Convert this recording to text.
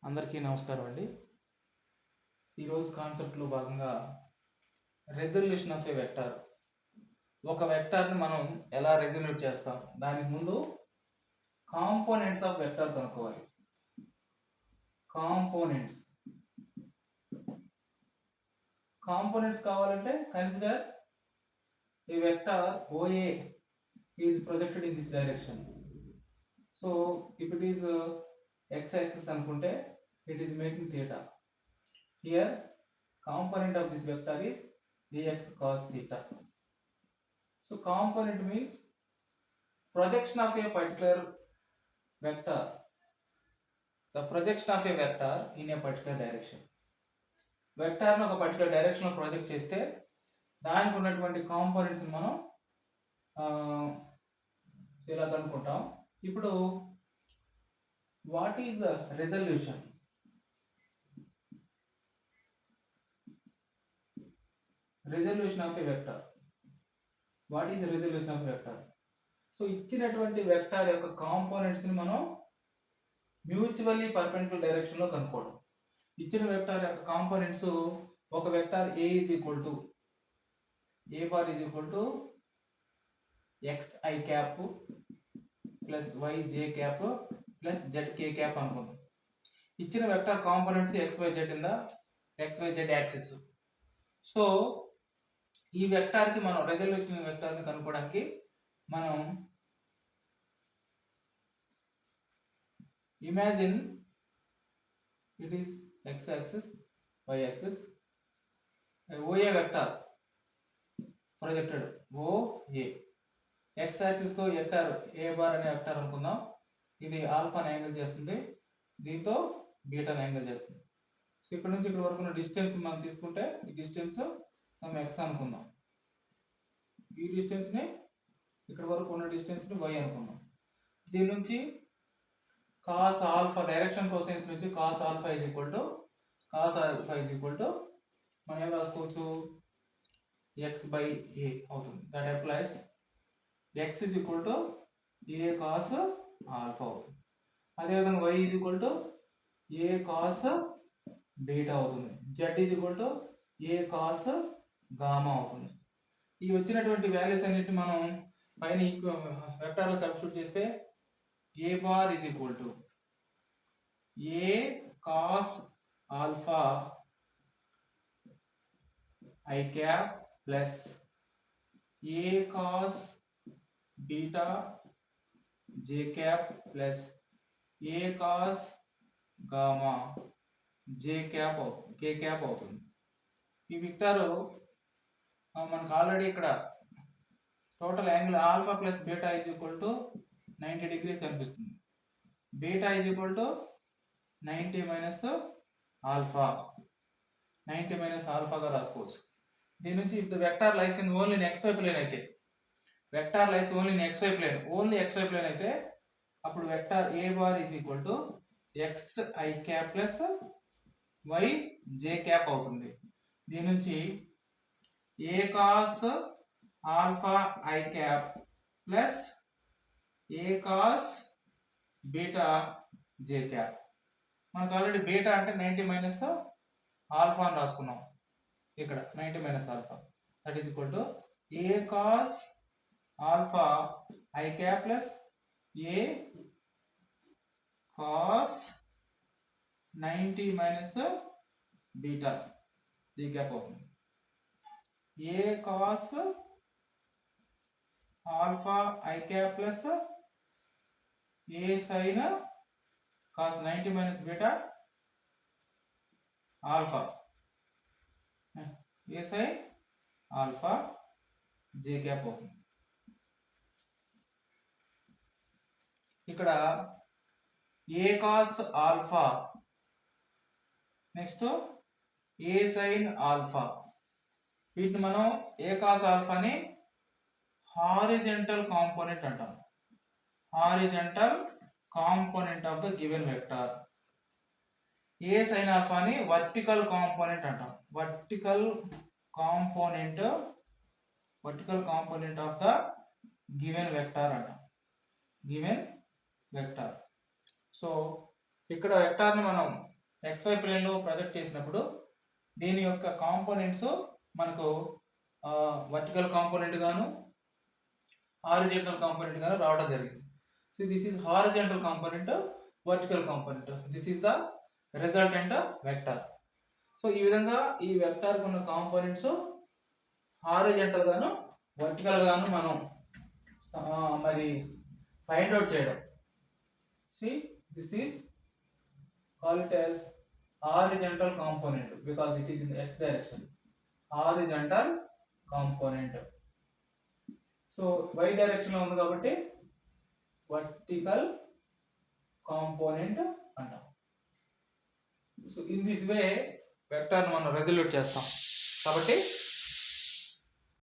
అందరికీ నమస్కారం అండి. ఈరోజు కాన్సెప్ట్లో భాగంగా రెజల్యూషన్ ఆఫ్ ఏ వెక్టార్. ఒక వెక్టార్ని మనం ఎలా రెజల్యూట్ చేస్తాం, దానికి ముందు కాంపోనెంట్స్ ఆఫ్ వెక్టార్ కనుక్కోవాలి. కాంపోనెంట్స్ కావాలంటే consider A vector OA is projected in this direction. So if it is x-axis అనుకుంటే it is making theta. Here component of this vector is ax cos theta. So component means projection of a particular vector, the projection of a vector in a particular direction. వెక్టార్ని ఒక particular డైరెక్షన్లో project చేస్తే దానికి ఉన్నటువంటి కాంపోనెంట్స్ని మనం ఇలా కనుక్కుంటాం. ఇప్పుడు what is the resolution? Resolution of A vector. What is resolution of vector? So ఇచ్చినటువంటి vector యొక్క కాంపోనెంట్స్ని మనం మ్యూచువల్లీ పర్పెండిక్యులర్ డైరెక్షన్లో కనుక్కోవడం. ఇచ్చిన వెక్టార్ యొక్క కాంపోనెంట్స్, ఒక vector A is equal to A bar is equal to xi cap plus yj cap plus zk cap అనుకుందాం. ఇచ్చిన vector components xyz in the xyz axis. So ఈ వెక్టార్కి మనం రెజల్యూషన్ వెక్టార్ని కనుక్కోవడానికి మనం imagine it is x axis, y axis, OA vector projected OA. x axis తో vector A bar అనే vector అనుకుందాం. ఇది ఆల్ఫాని యాంగిల్ చేస్తుంది, దీంతో బీటాని యాంగిల్ చేస్తుంది. సో ఇక్కడ నుంచి ఇక్కడ వరకు ఉన్న డిస్టెన్స్ మనం తీసుకుంటే ఈ డిస్టెన్స్ సమ్ x అనుకుందాం. ఈ డిస్టెన్స్ ని ఇక్కడ వరకు ఉన్న డిస్టెన్స్ ని y అనుకుందాం. దీని నుంచి cos ఆల్ఫా డైరెక్షన్ కోసైన్స్ నుంచి cos alpha is equal to మనం ఏం రాసుకోవచ్చు, x బై a అవుతుంది. That applies x is equal to a cos alpha అవుతుంది. అదేవిధంగా y is equal to a cos beta అవుతుంది. z is equal to a cos gamma అవుతుంది. ఈ వచ్చినటువంటి వాల్యూస్ అన్నిటిని మనం పైన వెక్టార్లో సబ్స్టిట్యూట్ చేస్తే a bar is equal to a cos alpha I cap plus a cos beta j cap plus a cos gamma j cap k cap అవుతుంది. ఈ vector మనకు ఆల్రెడీ ఇక్కడ total angle alpha plus beta is equal to 90 degrees కనిపిస్తుంది. Beta is equal to 90 minus alpha, 90 minus ఆల్ఫాగా రాసుకోవచ్చు. దీని నుంచి if the vector lies in only xy plane అయితే, vector lies only in xy plane, only xy plane అయితే అప్పుడు vector a bar is equal to xi cap plus yj cap అవుతుంది. దీని నుంచి a cos alpha I cap plus a cos beta j cap. మనకు already beta అంటే 90 minus alpha అని రాసుకున్నాం. ఇక్కడ 90 minus alpha that is equal to a cos alpha I cap plus a cos 90 minus beta j cap అవుతుంది. a cos alpha I cap plus a sin cos 90 minus beta alpha a sin alpha j cap అవుతుంది. ఇక్కడ a cos alpha next a sin alpha, వీటిని మనం a cos alpha ని horizontal component అంటాం. Horizontal component of the given vector. A sin alpha ని vertical component అంటాం. Vertical component of the given vector అంటాం. Given vector. So ఇక్కడ వెక్టార్ని మనం XY ప్లేన్ లో ప్రొజెక్ట్ చేసినప్పుడు దీని యొక్క కాంపోనెంట్స్ మనకు వర్టికల్ కాంపోనెంట్ గాను హారిజాంటల్ కాంపోనెంట్ గాను రావడం జరిగింది. So this is horizontal component, vertical component, this is the resultant vector. So ఈ విధంగా ఈ వెక్టర్ ఉన్న కాంపోనెంట్స్ హారిజాంటల్ గాను వర్టికల్ గాను మనం మరి ఫైండ్ అవుట్ చేయడం. See, this is call it as horizontal component because it is in the x direction. Horizontal component. So y direction లో ఉంది కాబట్టి vertical component అంటాం. So in this way vector ను మనం రెజల్యూట్ చేస్తాం. కాబట్టి